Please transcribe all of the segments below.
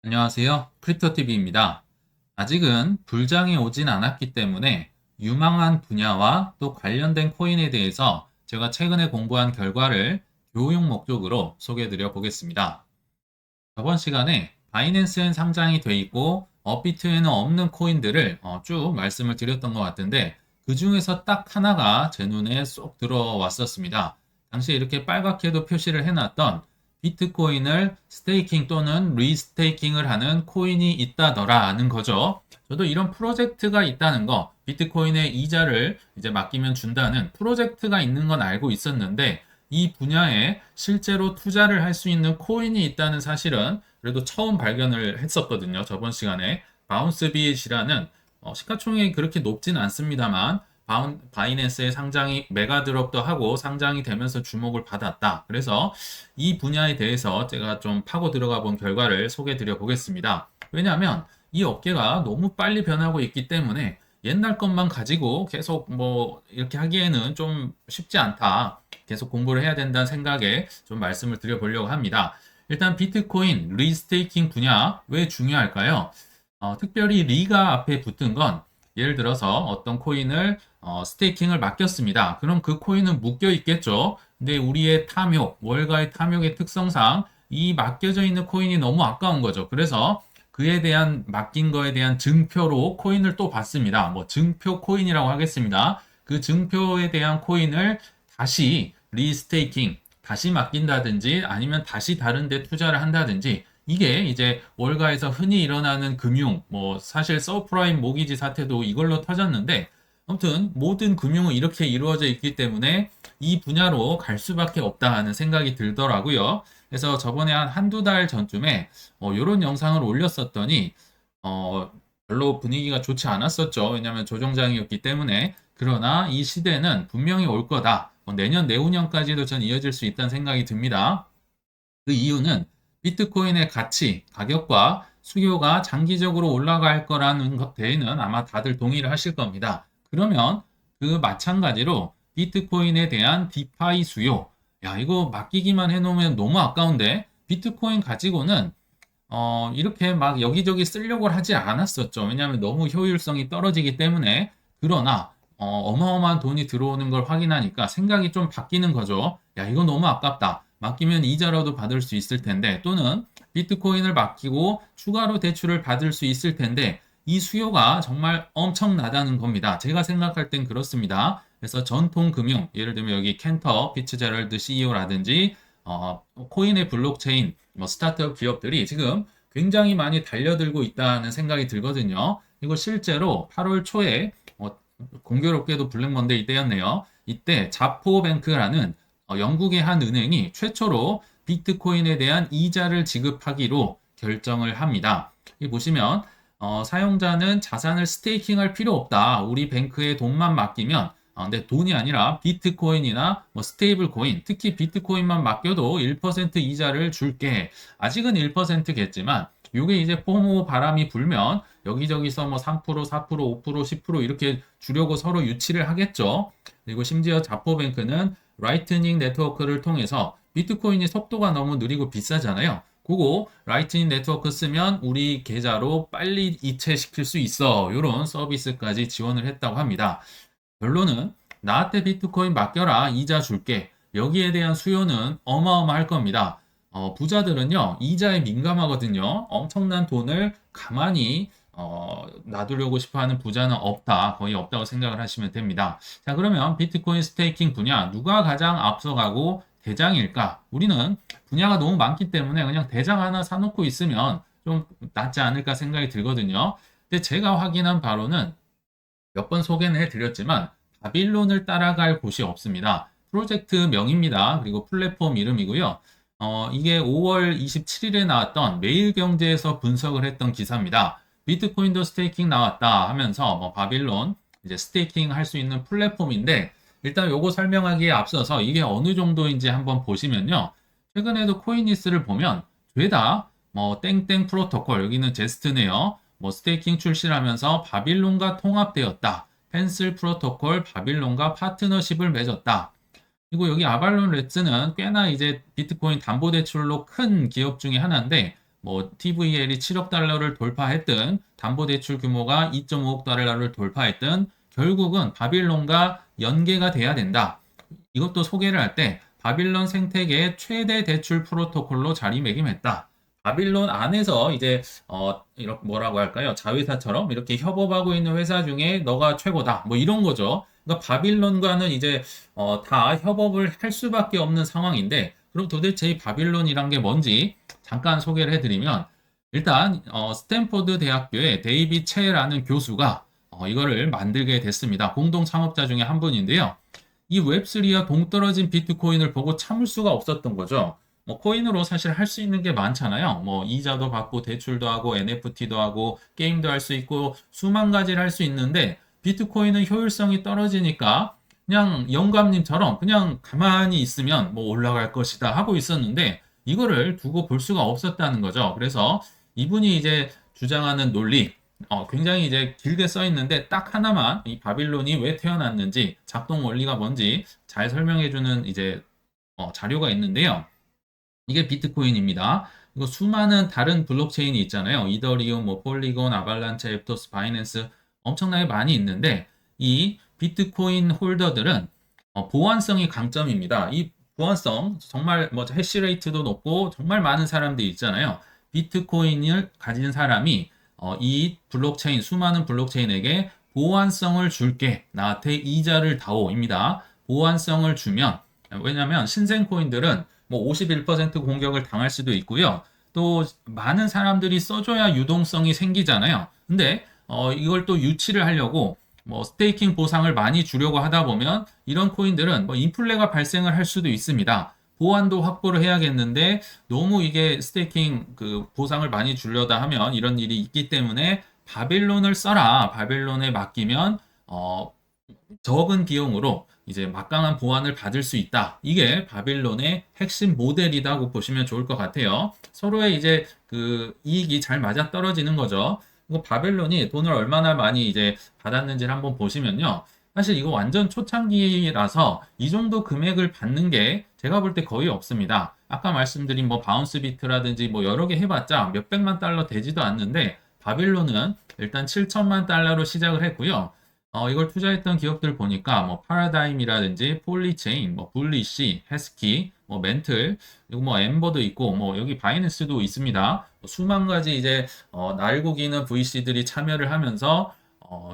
안녕하세요. 크립토TV입니다. 아직은 불장이 오진 않았기 때문에 유망한 분야와 또 관련된 코인에 대해서 제가 최근에 공부한 결과를 교육 목적으로 소개해 드려 보겠습니다. 저번 시간에 바이낸스엔 상장이 돼 있고 업비트에는 없는 코인들을 쭉 말씀을 드렸던 것 같은데 그 중에서 딱 하나가 제 눈에 쏙 들어왔었습니다. 당시에 이렇게 빨갛게도 표시를 해놨던 비트코인을 스테이킹 또는 리스테이킹을 하는 코인이 있다더라는 거죠. 저도 이런 프로젝트가 있다는 거, 비트코인의 이자를 이제 맡기면 준다는 프로젝트가 있는 건 알고 있었는데 이 분야에 실제로 투자를 할 수 있는 코인이 있다는 사실은 그래도 처음 발견을 했었거든요. 저번 시간에 바운스빗이라는 시가총액이 그렇게 높진 않습니다만 바이낸스의 상장이 메가드롭도 하고 상장이 되면서 주목을 받았다. 그래서 이 분야에 대해서 제가 좀 파고 들어가 본 결과를 소개해 드려 보겠습니다. 왜냐하면 이 업계가 너무 빨리 변하고 있기 때문에 옛날 것만 가지고 계속 뭐 이렇게 하기에는 좀 쉽지 않다. 계속 공부를 해야 된다는 생각에 좀 말씀을 드려보려고 합니다. 일단 비트코인 리스테이킹 분야 왜 중요할까요? 특별히 리가 앞에 붙은 건 예를 들어서 어떤 코인을 스테이킹을 맡겼습니다. 그럼 그 코인은 묶여 있겠죠. 근데 우리의 탐욕, 월가의 탐욕의 특성상 이 맡겨져 있는 코인이 너무 아까운 거죠. 그래서 그에 대한 맡긴 거에 대한 증표로 코인을 또 받습니다. 뭐 증표 코인이라고 하겠습니다. 그 증표에 대한 코인을 다시 리스테이킹, 다시 맡긴다든지 아니면 다시 다른 데 투자를 한다든지 이게 이제 월가에서 흔히 일어나는 금융, 뭐 사실 서프라임 모기지 사태도 이걸로 터졌는데 아무튼 모든 금융은 이렇게 이루어져 있기 때문에 이 분야로 갈 수밖에 없다 하는 생각이 들더라고요. 그래서 저번에 한 한두 달 전쯤에 이런 영상을 올렸었더니 어, 별로 분위기가 좋지 않았었죠. 왜냐하면 조정장이었기 때문에. 그러나 이 시대는 분명히 올 거다. 내년, 내후년까지도 전 이어질 수 있다는 생각이 듭니다. 그 이유는 비트코인의 가치, 가격과 수요가 장기적으로 올라갈 거라는 것 데에는 아마 다들 동의를 하실 겁니다. 그러면 그 마찬가지로 비트코인에 대한 디파이 수요. 야, 이거 맡기기만 해놓으면 너무 아까운데 비트코인 가지고는 이렇게 막 여기저기 쓰려고 하지 않았었죠. 왜냐하면 너무 효율성이 떨어지기 때문에. 그러나, 어마어마한 돈이 들어오는 걸 확인하니까 생각이 좀 바뀌는 거죠. 야, 이거 너무 아깝다. 맡기면 이자라도 받을 수 있을 텐데, 또는 비트코인을 맡기고 추가로 대출을 받을 수 있을 텐데, 이 수요가 정말 엄청나다는 겁니다. 제가 생각할 땐 그렇습니다. 그래서 전통 금융, 예를 들면 여기 켄터, 피츠제럴드 CEO라든지, 코인의 블록체인, 뭐 스타트업 기업들이 지금 굉장히 많이 달려들고 있다는 생각이 들거든요. 그리고 실제로 8월 초에 공교롭게도 블랙먼데이 때였네요. 이때 자포뱅크라는 영국의 한 은행이 최초로 비트코인에 대한 이자를 지급하기로 결정을 합니다. 여기 보시면 사용자는 자산을 스테이킹할 필요 없다. 우리 뱅크에 돈만 맡기면 근데 돈이 아니라 비트코인이나 뭐 스테이블 코인, 특히 비트코인만 맡겨도 1% 이자를 줄게. 아직은 1%겠지만 이게 이제 포모 바람이 불면 여기저기서 뭐 3%, 4%, 5%, 10% 이렇게 주려고 서로 유치를 하겠죠. 그리고 심지어 자포뱅크는 라이트닝 네트워크를 통해서 비트코인이 속도가 너무 느리고 비싸잖아요. 그거 라이트닝 네트워크 쓰면 우리 계좌로 빨리 이체시킬 수 있어. 이런 서비스까지 지원을 했다고 합니다. 결론은 나한테 비트코인 맡겨라. 이자 줄게. 여기에 대한 수요는 어마어마할 겁니다. 부자들은요, 이자에 민감하거든요. 엄청난 돈을 가만히 놔두려고 싶어 하는 부자는 없다. 거의 없다고 생각을 하시면 됩니다. 자, 그러면 비트코인 스테이킹 분야 누가 가장 앞서가고 대장일까? 우리는 분야가 너무 많기 때문에 그냥 대장 하나 사놓고 있으면 좀 낫지 않을까 생각이 들거든요. 근데 제가 확인한 바로는 몇 번 소개는 해드렸지만 바빌론을 따라갈 곳이 없습니다. 프로젝트 명입니다. 그리고 플랫폼 이름이고요. 이게 5월 27일에 나왔던 매일경제에서 분석을 했던 기사입니다. 비트코인도 스테이킹 나왔다 하면서 뭐 바빌론 이제 스테이킹 할 수 있는 플랫폼인데 일단 요거 설명하기에 앞서서 이게 어느 정도인지 한번 보시면요. 최근에도 코인리스를 보면 죄다 뭐 땡땡 프로토콜 여기는 제스트네요. 뭐 스테이킹 출시하면서 바빌론과 통합되었다. 펜슬 프로토콜 바빌론과 파트너십을 맺었다. 그리고 여기 아발론 랩스는 꽤나 이제 비트코인 담보대출로 큰 기업 중에 하나인데 뭐 TVL이 7억 달러를 돌파했든 담보대출 규모가 2.5억 달러를 돌파했든 결국은 바빌론과 연계가 돼야 된다. 이것도 소개를 할 때 바빌론 생태계의 최대 대출 프로토콜로 자리매김했다. 바빌론 안에서 이제 이렇게 뭐라고 할까요? 자회사처럼 이렇게 협업하고 있는 회사 중에 너가 최고다. 뭐 이런 거죠. 그러니까 바빌론과는 이제 다 협업을 할 수밖에 없는 상황인데 그럼 도대체 이 바빌론이란 게 뭔지 잠깐 소개를 해드리면 일단 스탠포드 대학교의 데이비 채라는 교수가 이거를 만들게 됐습니다. 공동 창업자 중에 한 분인데요. 이 웹3와 동떨어진 비트코인을 보고 참을 수가 없었던 거죠. 뭐 코인으로 사실 할 수 있는 게 많잖아요. 뭐 이자도 받고 대출도 하고 NFT도 하고 게임도 할 수 있고 수만 가지를 할 수 있는데 비트코인은 효율성이 떨어지니까 그냥 영감님처럼 그냥 가만히 있으면 뭐 올라갈 것이다 하고 있었는데 이거를 두고 볼 수가 없었다는 거죠. 그래서 이분이 이제 주장하는 논리, 굉장히 이제 길게 써 있는데 딱 하나만 이 바빌론이 왜 태어났는지 작동 원리가 뭔지 잘 설명해주는 이제 자료가 있는데요. 이게 비트코인입니다. 이거 수많은 다른 블록체인이 있잖아요. 이더리움, 뭐 폴리곤, 아발란체, 앱토스, 바이낸스 엄청나게 많이 있는데 이 비트코인 홀더들은 보안성이 강점입니다. 이 보안성 정말 뭐 해시레이트도 높고 정말 많은 사람들이 있잖아요. 비트코인을 가진 사람이 이 블록체인 수많은 블록체인에게 보안성을 줄게 나한테 이자를 다오입니다. 보안성을 주면 왜냐하면 신생 코인들은 뭐 51% 공격을 당할 수도 있고요. 또 많은 사람들이 써줘야 유동성이 생기잖아요. 근데 이걸 또 유치를 하려고 뭐 스테이킹 보상을 많이 주려고 하다 보면 이런 코인들은 뭐 인플레가 발생을 할 수도 있습니다. 보안도 확보를 해야겠는데 너무 이게 스테이킹 그 보상을 많이 주려다 하면 이런 일이 있기 때문에 바벨론을 써라. 바벨론에 맡기면 적은 비용으로 이제 막강한 보안을 받을 수 있다. 이게 바빌론의 핵심 모델이라고 보시면 좋을 것 같아요. 서로의 이제 그 이익이 잘 맞아 떨어지는 거죠. 이거 바벨론이 돈을 얼마나 많이 이제 받았는지를 한번 보시면요. 사실 이거 완전 초창기라서 이 정도 금액을 받는 게 제가 볼 때 거의 없습니다. 아까 말씀드린 뭐 바운스 비트라든지 뭐 여러 개 해봤자 몇백만 달러 되지도 않는데 바빌론은 일단 7천만 달러로 시작을 했고요. 이걸 투자했던 기업들 보니까 뭐 파라다임이라든지 폴리체인, 뭐 블리시, 해스키, 뭐 멘틀, 그리고 뭐 엠버도 있고 뭐 여기 바이낸스도 있습니다. 수만 가지 이제 날고기는 VC들이 참여를 하면서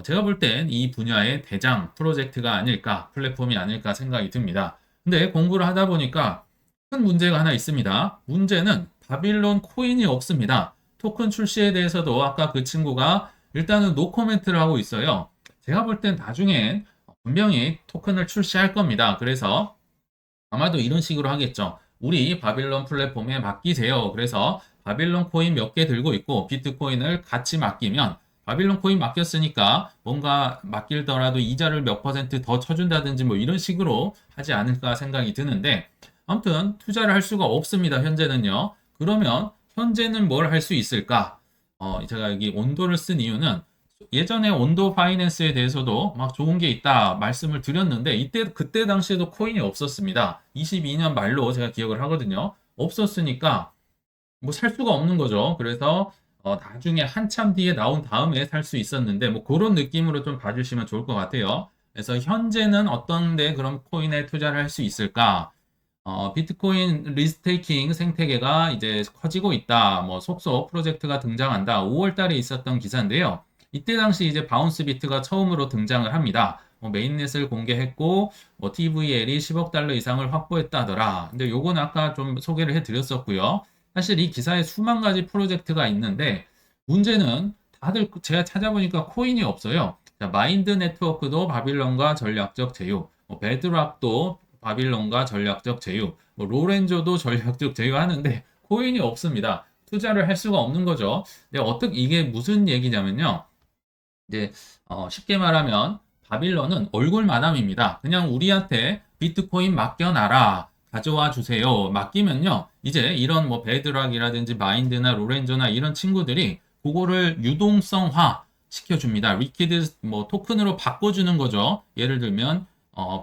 제가 볼 땐 이 분야의 대장 프로젝트가 아닐까, 플랫폼이 아닐까 생각이 듭니다. 근데 공부를 하다 보니까 큰 문제가 하나 있습니다. 문제는 바빌론 코인이 없습니다. 토큰 출시에 대해서도 아까 그 친구가 일단은 노 코멘트를 하고 있어요. 제가 볼 땐 나중엔 분명히 토큰을 출시할 겁니다. 그래서 아마도 이런 식으로 하겠죠. 우리 바빌론 플랫폼에 맡기세요. 그래서 바빌론 코인 몇 개 들고 있고 비트코인을 같이 맡기면 바빌론 코인 맡겼으니까 뭔가 맡길더라도 이자를 몇 퍼센트 더 쳐준다든지 뭐 이런 식으로 하지 않을까 생각이 드는데 아무튼 투자를 할 수가 없습니다. 현재는요. 그러면 현재는 뭘 할 수 있을까? 제가 여기 온도를 쓴 이유는 예전에 온도 파이낸스에 대해서도 막 좋은 게 있다 말씀을 드렸는데 그때 당시에도 코인이 없었습니다. 22년 말로 제가 기억을 하거든요. 없었으니까 뭐 살 수가 없는 거죠. 그래서 나중에 한참 뒤에 나온 다음에 살 수 있었는데 뭐 그런 느낌으로 좀 봐주시면 좋을 것 같아요. 그래서 현재는 어떤데 그런 코인에 투자를 할 수 있을까? 비트코인 리스테이킹 생태계가 이제 커지고 있다. 뭐 속속 프로젝트가 등장한다. 5월 달에 있었던 기사인데요. 이때 당시 이제 바운스 비트가 처음으로 등장을 합니다. 메인넷을 공개했고 TVL이 10억 달러 이상을 확보했다더라. 근데 요건 아까 좀 소개를 해드렸었고요. 사실 이 기사에 수만 가지 프로젝트가 있는데 문제는 다들 제가 찾아보니까 코인이 없어요. 자, 마인드 네트워크도 바빌론과 전략적 제휴, 베드락도 바빌론과 전략적 제휴, 로렌조도 전략적 제휴하는데 코인이 없습니다. 투자를 할 수가 없는 거죠. 근데 어떻게 이게 무슨 얘기냐면요. 이제 쉽게 말하면 바빌론은 얼굴마담입니다. 그냥 우리한테 비트코인 맡겨놔라. 가져와 주세요. 맡기면요. 이제 이런 뭐 베드락이라든지 마인드나 로렌조나 이런 친구들이 그거를 유동성화 시켜줍니다. 리퀴드 뭐 토큰으로 바꿔주는 거죠. 예를 들면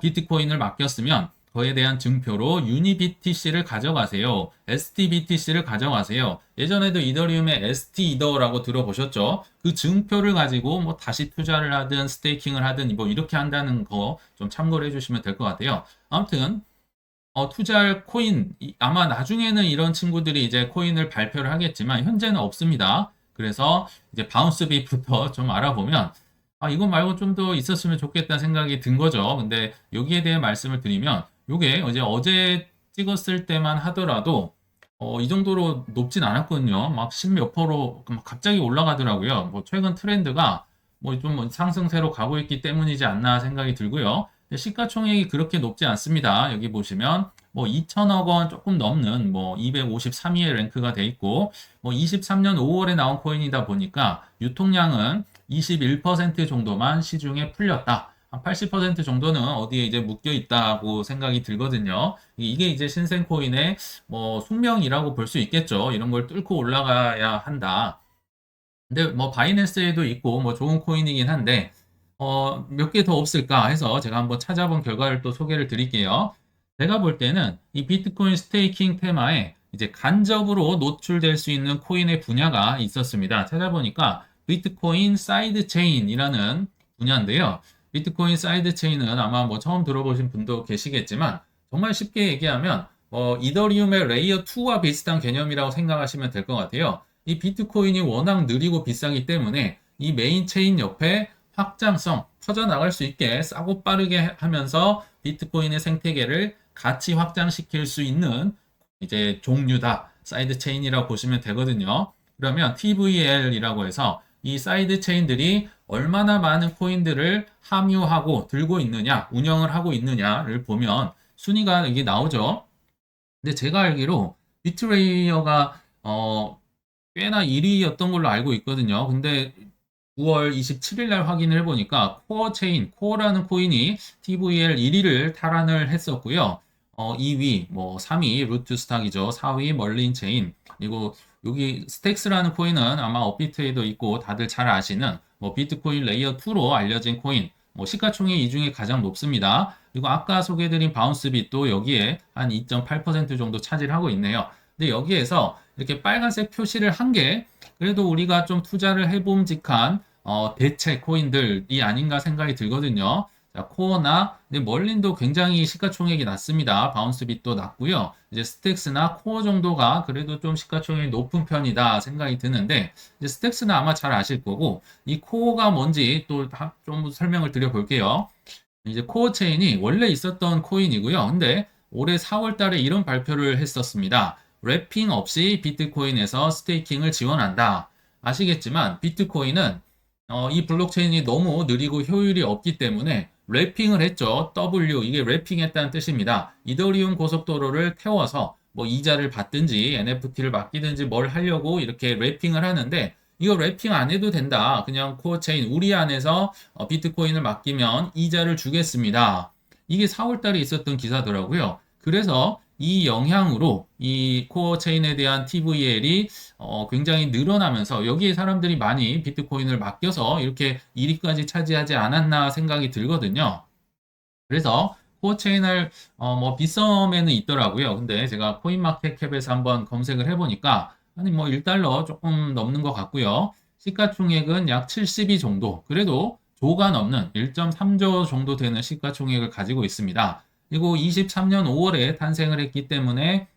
비트코인을 맡겼으면 거에 대한 증표로 유니BTC를 가져가세요. STBTC를 가져가세요. 예전에도 이더리움의 ST이더라고 들어보셨죠? 그 증표를 가지고 뭐 다시 투자를 하든 스테이킹을 하든 뭐 이렇게 한다는 거 좀 참고를 해주시면 될 것 같아요. 아무튼 투자할 코인, 아마 나중에는 이런 친구들이 이제 코인을 발표를 하겠지만 현재는 없습니다. 그래서 이제 바운스비부터 좀 알아보면 이거 말고 좀 더 있었으면 좋겠다는 생각이 든 거죠. 근데 여기에 대해 말씀을 드리면 요게 이제 어제 찍었을 때만 하더라도 이 정도로 높진 않았거든요. 막 10몇 프로 막 갑자기 올라가더라고요. 뭐 최근 트렌드가 뭐 좀 상승세로 가고 있기 때문이지 않나 생각이 들고요. 시가총액이 그렇게 높지 않습니다. 여기 보시면 뭐 2천억 원 조금 넘는 뭐 253위에 랭크가 돼 있고 뭐 23년 5월에 나온 코인이다 보니까 유통량은 21% 정도만 시중에 풀렸다. 한 80% 정도는 어디에 이제 묶여 있다고 생각이 들거든요. 이게 이제 신생 코인의 뭐 숙명이라고 볼 수 있겠죠. 이런 걸 뚫고 올라가야 한다. 근데 뭐 바이낸스에도 있고 뭐 좋은 코인이긴 한데 몇 개 더 없을까 해서 제가 한번 찾아본 결과를 또 소개를 드릴게요. 제가 볼 때는 이 비트코인 스테이킹 테마에 이제 간접으로 노출될 수 있는 코인의 분야가 있었습니다. 찾아보니까 비트코인 사이드 체인이라는 분야인데요. 비트코인 사이드 체인은 아마 뭐 처음 들어보신 분도 계시겠지만 정말 쉽게 얘기하면 이더리움의 레이어 2와 비슷한 개념이라고 생각하시면 될 것 같아요. 이 비트코인이 워낙 느리고 비싸기 때문에 이 메인 체인 옆에 확장성, 퍼져나갈 수 있게 싸고 빠르게 하면서 비트코인의 생태계를 같이 확장시킬 수 있는 이제 종류다. 사이드 체인이라고 보시면 되거든요. 그러면 TVL이라고 해서 이 사이드 체인들이 얼마나 많은 코인들을 함유하고 들고 있느냐, 운영을 하고 있느냐를 보면 순위가 이게 나오죠. 근데 제가 알기로 비트레이어가 꽤나 1위였던 걸로 알고 있거든요. 근데 9월 27일 날 확인을 해보니까 코어 체인, 코어라는 코인이 TVL 1위를 탈환을 했었고요. 2위, 뭐 3위 루트 스탁이죠. 4위 멀린 체인. 그리고 여기 스택스라는 코인은 아마 업비트에도 있고 다들 잘 아시는 뭐 비트코인 레이어 2로 알려진 코인. 뭐 시가총액 이 중에 가장 높습니다. 그리고 아까 소개해드린 바운스빗도 여기에 한 2.8% 정도 차지하고 있네요. 근데 여기에서 이렇게 빨간색 표시를 한 게 그래도 우리가 좀 투자를 해봄직한 대체 코인들이 아닌가 생각이 들거든요. 자, 코어나 근데 멀린도 굉장히 시가총액이 낮습니다. 바운스빗도 낮고요. 이제 스택스나 코어 정도가 그래도 좀 시가총액이 높은 편이다 생각이 드는데 이제 스택스는 아마 잘 아실 거고 이 코어가 뭔지 또 좀 설명을 드려볼게요. 이제 코어 체인이 원래 있었던 코인이고요. 근데 올해 4월 달에 이런 발표를 했었습니다. 랩핑 없이 비트코인에서 스테이킹을 지원한다. 아시겠지만 비트코인은 이 블록체인이 너무 느리고 효율이 없기 때문에 랩핑을 했죠. W 이게 랩핑했다는 뜻입니다. 이더리움 고속도로를 태워서 뭐 이자를 받든지 NFT를 맡기든지 뭘 하려고 이렇게 랩핑을 하는데 이거 랩핑 안 해도 된다. 그냥 코어 체인 우리 안에서 비트코인을 맡기면 이자를 주겠습니다. 이게 4월 달에 있었던 기사더라고요. 그래서 이 영향으로 이 코어 체인에 대한 TVL이 굉장히 늘어나면서 여기에 사람들이 많이 비트코인을 맡겨서 이렇게 1위까지 차지하지 않았나 생각이 들거든요. 그래서 코어 체인을 뭐 빗썸에는 있더라고요. 근데 제가 코인마켓캡에서 한번 검색을 해보니까 아니 뭐 1달러 조금 넘는 것 같고요. 시가총액은 약 70이 정도. 그래도 조가 넘는 1.3조 정도 되는 시가총액을 가지고 있습니다. 그리고 23년 5월에 탄생을 했기 때문에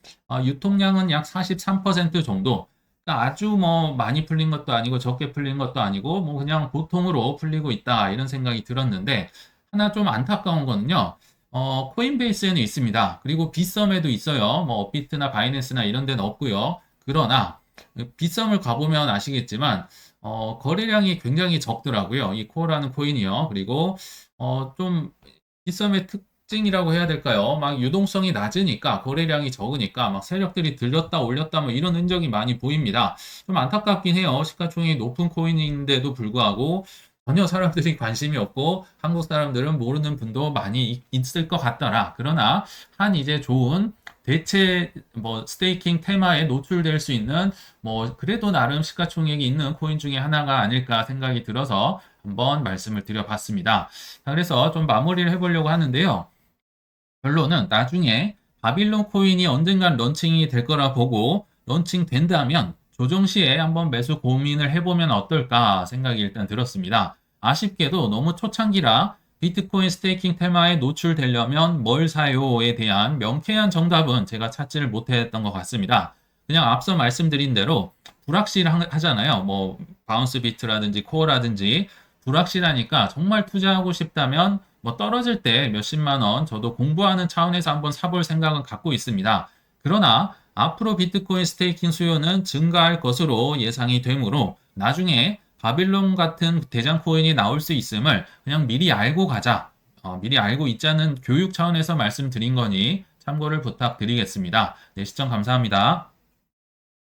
유통량은 약 43% 정도. 그러니까 아주 뭐 많이 풀린 것도 아니고 적게 풀린 것도 아니고 뭐 그냥 보통으로 풀리고 있다 이런 생각이 들었는데 하나 좀 안타까운 거는요. 코인베이스에는 있습니다. 그리고 빗썸에도 있어요. 뭐 업비트나 바이낸스나 이런 데는 없고요. 그러나 빗썸을 가보면 아시겠지만 거래량이 굉장히 적더라고요. 이 코어라는 코인이요. 그리고 좀 빗썸의 특징이라고 해야 될까요? 막 유동성이 낮으니까 거래량이 적으니까 막 세력들이 들렸다 올렸다 뭐 이런 흔적이 많이 보입니다. 좀 안타깝긴 해요. 시가총액이 높은 코인인데도 불구하고 전혀 사람들이 관심이 없고 한국 사람들은 모르는 분도 많이 있을 것 같더라. 그러나 한 이제 좋은 대체 뭐 스테이킹 테마에 노출될 수 있는 뭐 그래도 나름 시가총액이 있는 코인 중에 하나가 아닐까 생각이 들어서 한번 말씀을 드려봤습니다. 자, 그래서 좀 마무리를 해보려고 하는데요. 결론은 나중에 바빌론 코인이 언젠간 런칭이 될 거라 보고 런칭 된다면 조정 시에 한번 매수 고민을 해보면 어떨까 생각이 일단 들었습니다. 아쉽게도 너무 초창기라 비트코인 스테이킹 테마에 노출되려면 뭘 사요에 대한 명쾌한 정답은 제가 찾지를 못했던 것 같습니다. 그냥 앞서 말씀드린 대로 불확실하잖아요. 뭐 바운스 비트라든지 코어라든지 불확실하니까 정말 투자하고 싶다면 뭐 떨어질 때 몇십만 원 저도 공부하는 차원에서 한번 사볼 생각은 갖고 있습니다. 그러나 앞으로 비트코인 스테이킹 수요는 증가할 것으로 예상이 되므로 나중에 바빌론 같은 대장 코인이 나올 수 있음을 그냥 미리 알고 가자. 미리 알고 있자는 교육 차원에서 말씀드린 거니 참고를 부탁드리겠습니다. 네, 시청 감사합니다.